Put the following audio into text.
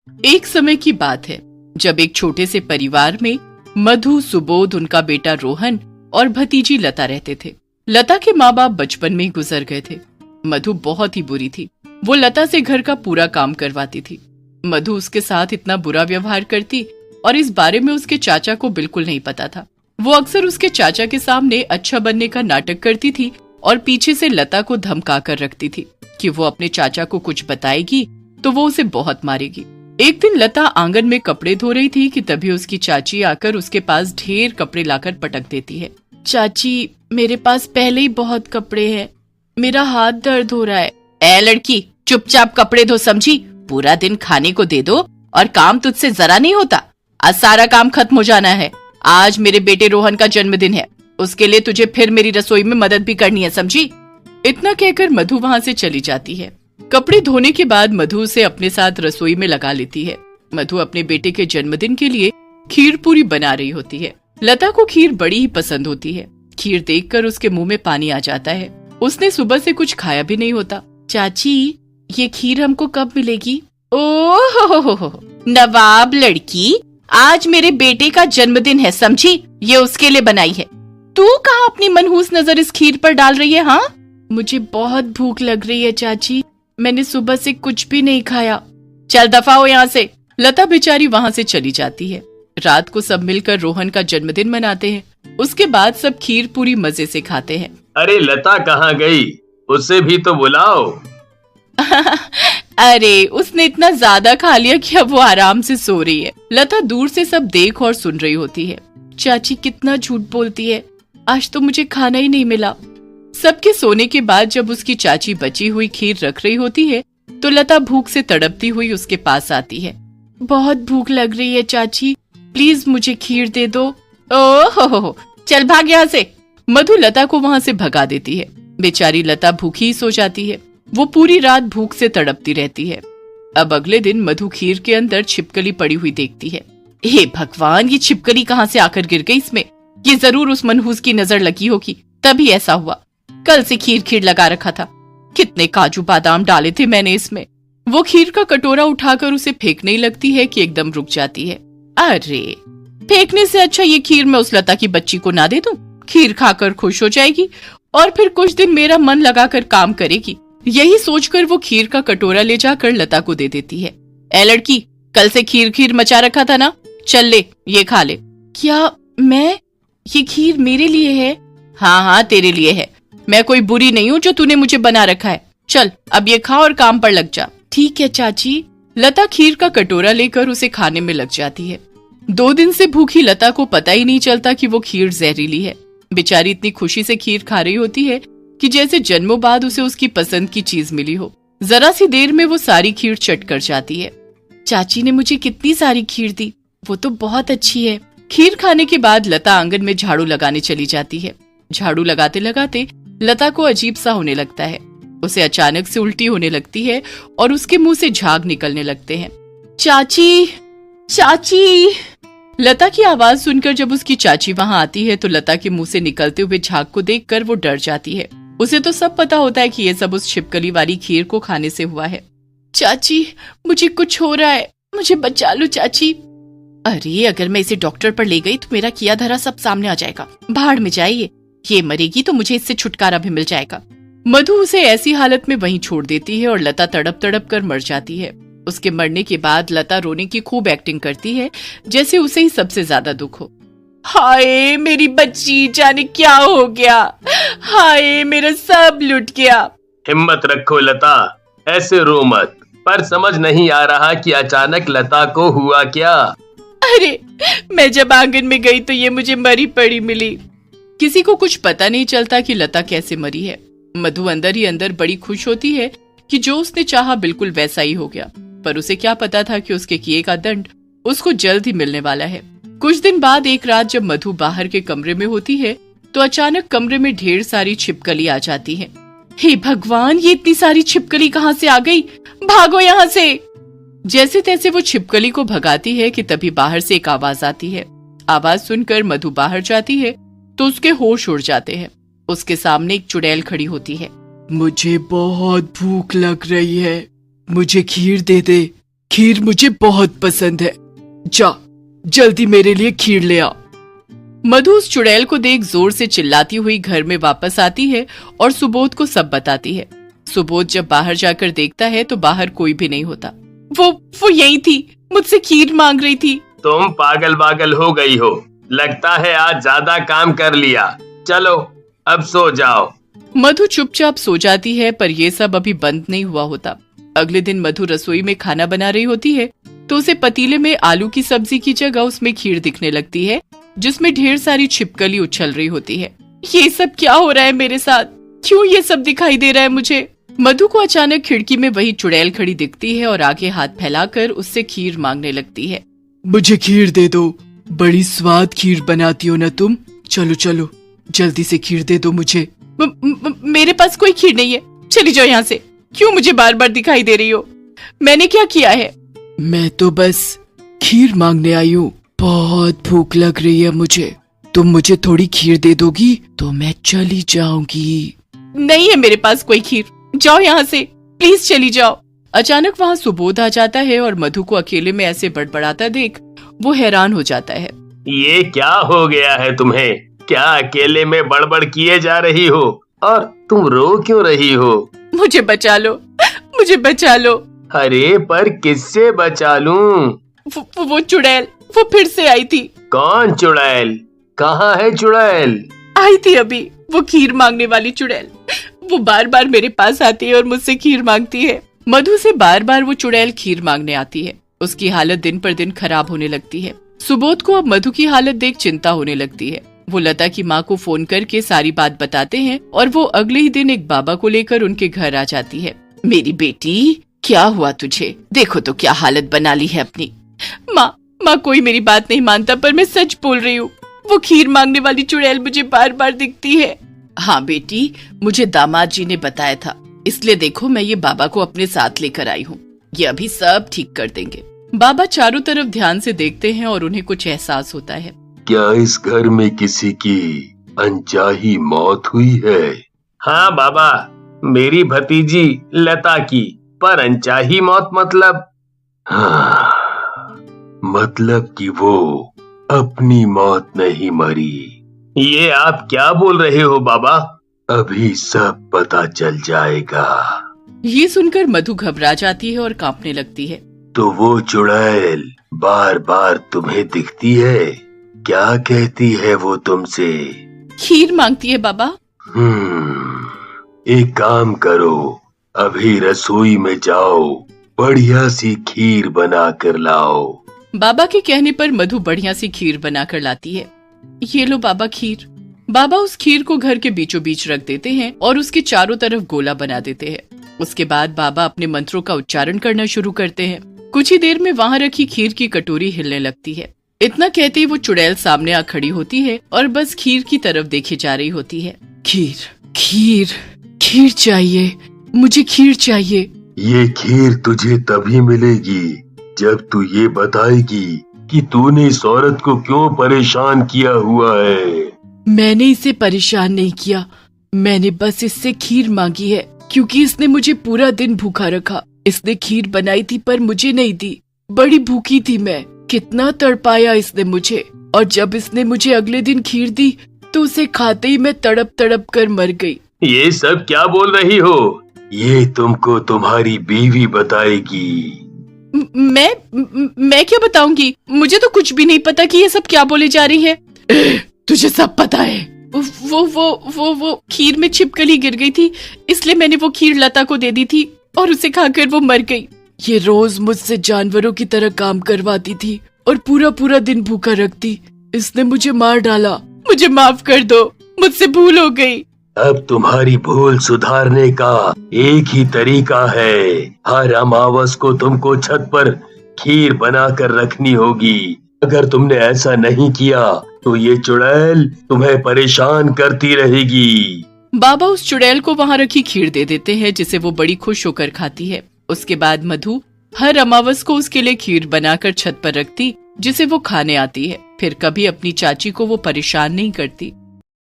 एक समय की बात है जब एक छोटे से परिवार में मधु, सुबोध, उनका बेटा रोहन और भतीजी लता रहते थे। लता के माँ बाप बचपन में ही गुजर गए थे। मधु बहुत ही बुरी थी। वो लता से घर का पूरा काम करवाती थी। मधु उसके साथ इतना बुरा व्यवहार करती और इस बारे में उसके चाचा को बिल्कुल नहीं पता था। वो अक्सर उसके चाचा के सामने अच्छा बनने का नाटक करती थी और पीछे से लता को धमका कर रखती थी कि वो अपने चाचा को कुछ बताएगी तो वो उसे बहुत मारेगी। एक दिन लता आंगन में कपड़े धो रही थी कि तभी उसकी चाची आकर उसके पास ढेर कपड़े लाकर पटक देती है। चाची, मेरे पास पहले ही बहुत कपड़े हैं, मेरा हाथ दर्द हो रहा है। ए लड़की, चुपचाप कपड़े धो, समझी? पूरा दिन खाने को दे दो और काम तुझसे जरा नहीं होता। आज सारा काम खत्म हो जाना है। आज मेरे बेटे रोहन का जन्मदिन है, उसके लिए तुझे फिर मेरी रसोई में मदद भी करनी है, समझी? इतना कहकर मधु वहाँ से चली जाती है। कपड़े धोने के बाद मधु उसे अपने साथ रसोई में लगा लेती है। मधु अपने बेटे के जन्मदिन के लिए खीर पूरी बना रही होती है। लता को खीर बड़ी ही पसंद होती है। खीर देखकर उसके मुंह में पानी आ जाता है। उसने सुबह से कुछ खाया भी नहीं होता। चाची, ये खीर हमको कब मिलेगी? ओह नवाब लड़की, आज मेरे बेटे का जन्मदिन है, समझी? ये उसके लिए बनाई है। तू कहाँ अपनी मनहूस नजर इस खीर पर डाल रही है? हाँ, मुझे बहुत भूख लग रही है चाची, मैंने सुबह से कुछ भी नहीं खाया। चल दफा हो यहाँ से। लता बेचारी वहाँ से चली जाती है। रात को सब मिलकर रोहन का जन्मदिन मनाते हैं। उसके बाद सब खीर पूरी मजे से खाते हैं। अरे लता कहाँ गई? उसे भी तो बुलाओ। अरे उसने इतना ज्यादा खा लिया कि अब वो आराम से सो रही है। लता दूर से सब देख और सुन रही होती है। चाची कितना झूठ बोलती है, आज तो मुझे खाना ही नहीं मिला। सबके सोने के बाद जब उसकी चाची बची हुई खीर रख रही होती है तो लता भूख से तड़पती हुई उसके पास आती है। बहुत भूख लग रही है चाची, प्लीज मुझे खीर दे दो। ओह चल भाग यहाँ से। मधु लता को वहाँ से भगा देती है। बेचारी लता भूखी ही सो जाती है। वो पूरी रात भूख से तड़पती रहती है। अब अगले दिन मधु खीर के अंदर छिपकली पड़ी हुई देखती है। हे भगवान, ये छिपकली कहाँ से आकर गिर गई इसमें? ये जरूर उस मनहूस की नजर लगी होगी, तभी ऐसा हुआ। कल से खीर लगा रखा था, कितने काजू बादाम डाले थे मैंने इसमें। वो खीर का कटोरा उठाकर उसे फेंकने ही लगती है कि एकदम रुक जाती है। अरे, फेंकने से अच्छा ये खीर मैं उस लता की बच्ची को ना दे दूं। खीर खाकर खुश हो जाएगी और फिर कुछ दिन मेरा मन लगाकर काम करेगी। यही सोचकर वो खीर का कटोरा ले जाकर लता को दे देती है। ए लड़की, कल से खीर मचा रखा था ना, चल ले, ये खा ले। क्या मैं? ये खीर मेरे लिए है? हाँ, तेरे लिए है। मैं कोई बुरी नहीं हूँ जो तूने मुझे बना रखा है। चल अब ये खा और काम पर लग जा। ठीक है चाची। लता खीर का कटोरा लेकर उसे खाने में लग जाती है। 2 दिन से भूखी लता को पता ही नहीं चलता कि वो खीर जहरीली है। बेचारी इतनी खुशी से खीर खा रही होती है कि जैसे जन्मों बाद उसे उसकी पसंद की चीज मिली हो। जरा सी देर में वो सारी खीर चट कर जाती है। चाची ने मुझे कितनी सारी खीर दी, वो तो बहुत अच्छी है। खीर खाने के बाद लता आंगन में झाड़ू लगाने चली जाती है। झाड़ू लगाते लगाते लता को अजीब सा होने लगता है। उसे अचानक से उल्टी होने लगती है और उसके मुंह से झाग निकलने लगते हैं। चाची, चाची। लता की आवाज सुनकर जब उसकी चाची वहां आती है तो लता के मुंह से निकलते हुए झाग को देखकर वो डर जाती है। उसे तो सब पता होता है कि ये सब उस छिपकली वाली खीर को खाने से हुआ है। चाची, मुझे कुछ हो रहा है, मुझे बचा लो चाची। अरे, अगर मैं इसे डॉक्टर पर ले गई तो मेरा किया धरा सब सामने आ जाएगा। भाड़ में जाइए, ये मरेगी तो मुझे इससे छुटकारा भी मिल जाएगा। मधु उसे ऐसी हालत में वहीं छोड़ देती है और लता तड़प तड़प कर मर जाती है। उसके मरने के बाद लता रोने की खूब एक्टिंग करती है, जैसे उसे ही सबसे ज्यादा दुख हो। हाय मेरी बच्ची, जाने क्या हो गया। हाय, मेरा सब लुट गया। हिम्मत रखो लता, ऐसे रो मत। पर समझ नहीं आ रहा कि अचानक लता को हुआ क्या। अरे, मैं जब आंगन में गई तो ये मुझे मरी पड़ी मिली। किसी को कुछ पता नहीं चलता कि लता कैसे मरी है। मधु अंदर ही अंदर बड़ी खुश होती है कि जो उसने चाहा बिल्कुल वैसा ही हो गया। पर उसे क्या पता था कि उसके किए का दंड उसको जल्द ही मिलने वाला है। कुछ दिन बाद एक रात जब मधु बाहर के कमरे में होती है तो अचानक कमरे में ढेर सारी छिपकली आ जाती है। हे भगवान, ये इतनी सारी छिपकली कहाँ से आ गई? भागो यहाँ से। जैसे तैसे वो छिपकली को भगाती है कि तभी बाहर से एक आवाज आती है। आवाज सुनकर मधु बाहर जाती है तो उसके होश उड़ जाते हैं। उसके सामने एक चुड़ैल खड़ी होती है। मुझे बहुत भूख लग रही है, मुझे खीर दे दे। खीर मुझे बहुत पसंद है। जा जल्दी मेरे लिए खीर ले आ। मधु उस चुड़ैल को देख जोर से चिल्लाती हुई घर में वापस आती है और सुबोध को सब बताती है। सुबोध जब बाहर जाकर देखता है तो बाहर कोई भी नहीं होता। वो यही थी, मुझसे खीर मांग रही थी। तुम पागल हो गई हो, लगता है आज ज्यादा काम कर लिया। चलो अब सो जाओ। मधु चुपचाप सो जाती है, पर ये सब अभी बंद नहीं हुआ होता। अगले दिन मधु रसोई में खाना बना रही होती है तो उसे पतीले में आलू की सब्जी की जगह उसमें खीर दिखने लगती है, जिसमें ढेर सारी छिपकली उछल रही होती है। ये सब क्या हो रहा है मेरे साथ? क्यों ये सब दिखाई दे रहा है मुझे? मधु को अचानक खिड़की में वही चुड़ैल खड़ी दिखती है और आगे हाथ फैलाकर उससे खीर मांगने लगती है। मुझे खीर दे दो, बड़ी स्वाद खीर बनाती हो ना तुम। चलो चलो जल्दी से खीर दे दो मुझे। मेरे पास कोई खीर नहीं है, चली जाओ यहाँ से। क्यों मुझे बार बार दिखाई दे रही हो? मैंने क्या किया है? मैं तो बस खीर मांगने आई हूँ। बहुत भूख लग रही है मुझे, तुम मुझे थोड़ी खीर दे दोगी तो मैं चली जाऊंगी। नहीं है मेरे पास कोई खीर, जाओ यहाँ से, प्लीज चली जाओ। अचानक वहाँ सुबोध आ जाता है और मधु को अकेले में ऐसे बड़बड़ाता देख वो हैरान हो जाता है। ये क्या हो गया है तुम्हें? क्या अकेले में बड़बड़ किए जा रही हो? और तुम रो क्यों रही हो? मुझे बचा लो, मुझे बचा लो। अरे पर किससे बचा लूं? वो चुड़ैल, वो फिर से आई थी। कौन चुड़ैल? कहाँ है चुड़ैल? आई थी अभी, वो खीर मांगने वाली चुड़ैल। वो बार बार मेरे पास आती है और मुझसे खीर मांगती है। मधु से बार बार वो चुड़ैल खीर मांगने आती है। उसकी हालत दिन पर दिन खराब होने लगती है। सुबोध को अब मधु की हालत देख चिंता होने लगती है। वो लता की माँ को फोन करके सारी बात बताते हैं और वो अगले ही दिन एक बाबा को लेकर उनके घर आ जाती है। मेरी बेटी, क्या हुआ तुझे? देखो तो क्या हालत बना ली है अपनी। माँ कोई मेरी बात नहीं मानता, पर मैं सच बोल रही हूँ। वो खीर मांगने वाली चुड़ैल मुझे बार बार दिखती है। हाँ बेटी, मुझे दामाद जी ने बताया था, इसलिए देखो मैं ये बाबा को अपने साथ लेकर आई हूँ। ये अभी सब ठीक कर देंगे। बाबा चारों तरफ ध्यान से देखते हैं और उन्हें कुछ एहसास होता है। क्या इस घर में किसी की अनचाही मौत हुई है? हाँ बाबा, मेरी भतीजी लता की। पर अनचाही मौत मतलब? हाँ, मतलब कि वो अपनी मौत नहीं मरी। ये आप क्या बोल रहे हो बाबा? अभी सब पता चल जाएगा। ये सुनकर मधु घबरा जाती है और कांपने लगती है। तो वो चुड़ैल बार बार तुम्हें दिखती है? क्या कहती है वो तुमसे? खीर मांगती है बाबा। एक काम करो, अभी रसोई में जाओ, बढ़िया सी खीर बना कर लाओ। बाबा के कहने पर मधु बढ़िया सी खीर बनाकर लाती है। ये लो बाबा खीर। बाबा उस खीर को घर के बीचों बीच रख देते हैं और उसके चारों तरफ गोला बना देते हैं। उसके बाद बाबा अपने मंत्रों का उच्चारण करना शुरू करते हैं। कुछ ही देर में वहाँ रखी खीर की कटोरी हिलने लगती है। इतना कहते ही वो चुड़ैल सामने आ खड़ी होती है और बस खीर की तरफ देखे जा रही होती है। खीर खीर खीर चाहिए, मुझे खीर चाहिए। ये खीर तुझे तभी मिलेगी जब तू ये बताएगी कि तूने इस औरत को क्यों परेशान किया हुआ है। मैंने इसे परेशान नहीं किया, मैंने बस इससे खीर मांगी है क्योंकि इसने मुझे पूरा दिन भूखा रखा। इसने खीर बनाई थी पर मुझे नहीं दी, बड़ी भूखी थी मैं। कितना तड़पाया इसने मुझे, और जब इसने मुझे अगले दिन खीर दी तो उसे खाते ही मैं तड़प तड़प कर मर गई। ये सब क्या बोल रही हो? ये तुमको तुम्हारी बीवी बताएगी। मैं क्या बताऊंगी? मुझे तो कुछ भी नहीं पता कि ये सब क्या बोले जा रही है। तुझे सब पता है। वो खीर में छिपकली गिर गई थी, इसलिए मैंने वो खीर लता को दे दी थी और उसे खाकर वो मर गई। ये रोज मुझसे जानवरों की तरह काम करवाती थी और पूरा पूरा दिन भूखा रखती। इसने मुझे मार डाला। मुझे माफ कर दो, मुझसे भूल हो गई। अब तुम्हारी भूल सुधारने का एक ही तरीका है। हर अमावस को तुमको छत पर खीर बनाकर रखनी होगी। अगर तुमने ऐसा नहीं किया तो ये चुड़ैल तुम्हें परेशान करती रहेगी। बाबा उस चुड़ैल को वहाँ रखी खीर दे देते हैं, जिसे वो बड़ी खुश होकर खाती है। उसके बाद मधु हर अमावस को उसके लिए खीर बनाकर छत पर रखती, जिसे वो खाने आती है। फिर कभी अपनी चाची को वो परेशान नहीं करती।